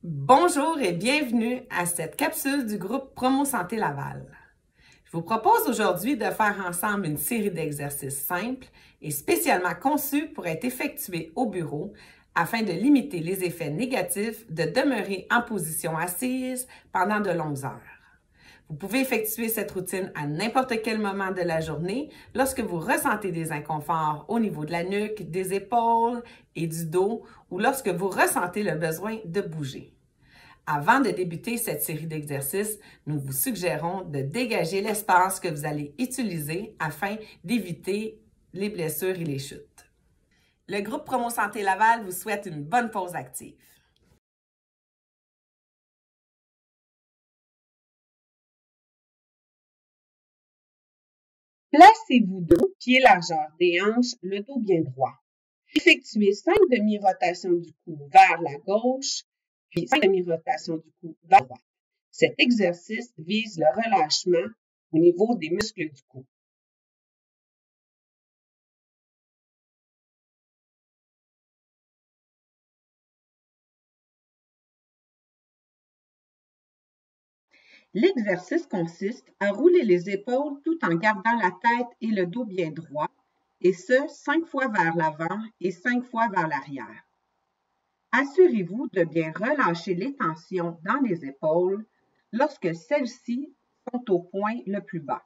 Bonjour et bienvenue à cette capsule du groupe Promo Santé Laval. Je vous propose aujourd'hui de faire ensemble une série d'exercices simples et spécialement conçus pour être effectués au bureau afin de limiter les effets négatifs de demeurer en position assise pendant de longues heures. Vous pouvez effectuer cette routine à n'importe quel moment de la journée lorsque vous ressentez des inconforts au niveau de la nuque, des épaules et du dos ou lorsque vous ressentez le besoin de bouger. Avant de débuter cette série d'exercices, nous vous suggérons de dégager l'espace que vous allez utiliser afin d'éviter les blessures et les chutes. Le groupe Promo Santé Laval vous souhaite une bonne pause active. Placez-vous debout, pieds largeur des hanches, le dos bien droit. Effectuez 5 demi-rotations du cou vers la gauche, puis 5 demi-rotations du cou vers la droite. Cet exercice vise le relâchement au niveau des muscles du cou. L'exercice consiste à rouler les épaules tout en gardant la tête et le dos bien droit, et ce, 5 fois vers l'avant et 5 fois vers l'arrière. Assurez-vous de bien relâcher les tensions dans les épaules lorsque celles-ci sont au point le plus bas.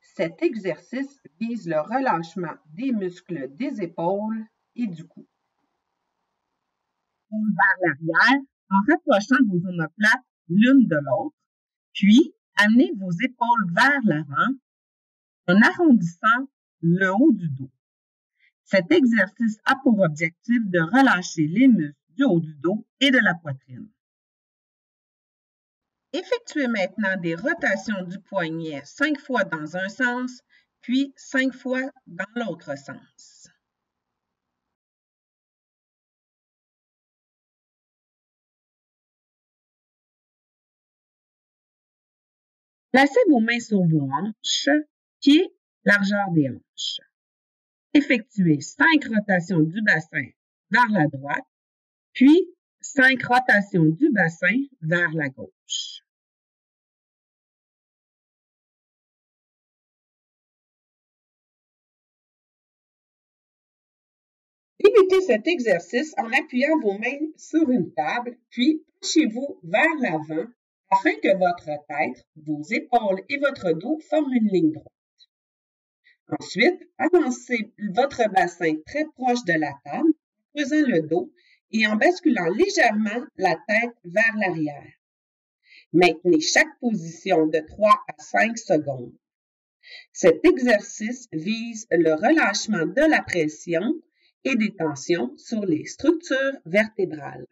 Cet exercice vise le relâchement des muscles des épaules et du cou. Vers l'arrière en rapprochant vos omoplates l'une de l'autre, puis amenez vos épaules vers l'avant en arrondissant le haut du dos. Cet exercice a pour objectif de relâcher les muscles du haut du dos et de la poitrine. Effectuez maintenant des rotations du poignet 5 fois dans un sens, puis 5 fois dans l'autre sens. Placez vos mains sur vos hanches, pieds, largeur des hanches. Effectuez 5 rotations du bassin vers la droite, puis 5 rotations du bassin vers la gauche. Débutez cet exercice en appuyant vos mains sur une table, puis penchez-vous vers l'avant afin que votre tête, vos épaules et votre dos forment une ligne droite. Ensuite, avancez votre bassin très proche de la table, en faisant le dos et en basculant légèrement la tête vers l'arrière. Maintenez chaque position de 3 à 5 secondes. Cet exercice vise le relâchement de la pression et des tensions sur les structures vertébrales.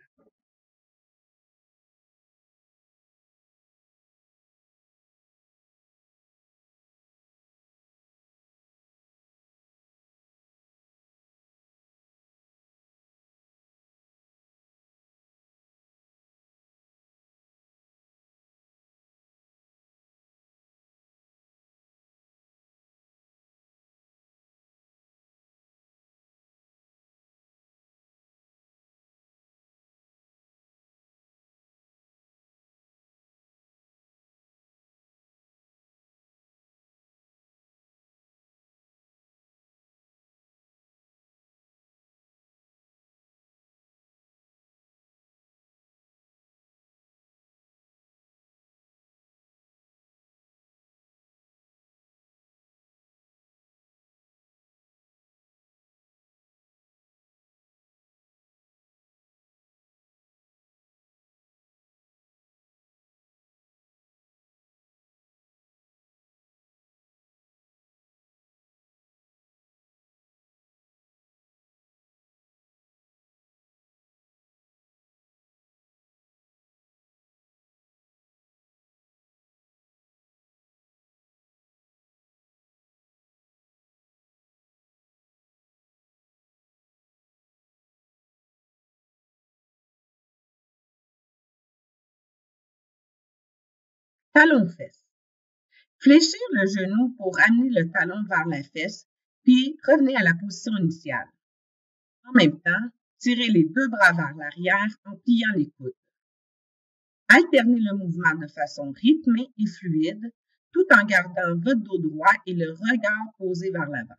Talon de fesse. Fléchir le genou pour amener le talon vers la fesse, puis revenez à la position initiale. En même temps, Tirez les deux bras vers l'arrière en pliant les coudes. Alternez le mouvement de façon rythmée et fluide, tout en gardant votre dos droit et le regard posé vers l'avant.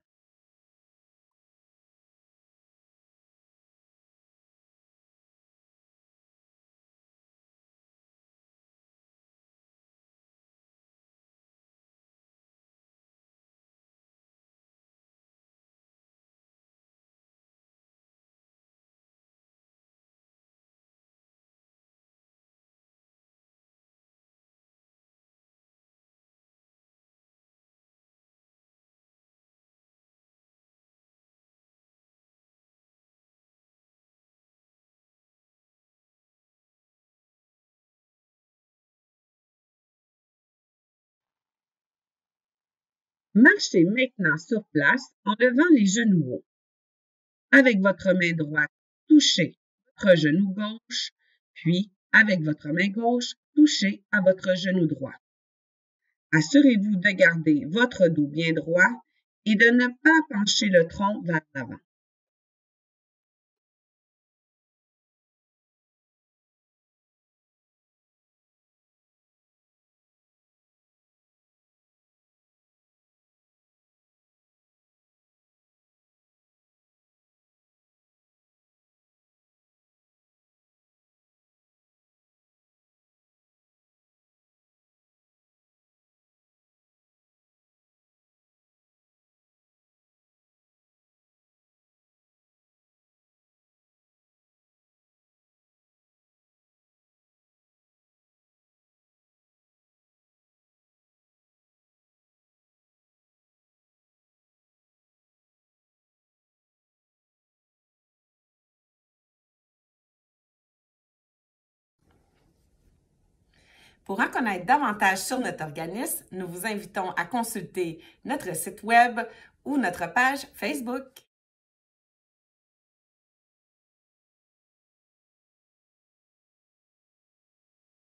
Marchez maintenant sur place en levant les genoux hauts. Avec votre main droite, touchez votre genou gauche, puis avec votre main gauche, touchez à votre genou droit. Assurez-vous de garder votre dos bien droit et de ne pas pencher le tronc vers l'avant. Pour en connaître davantage sur notre organisme, nous vous invitons à consulter notre site Web ou notre page Facebook.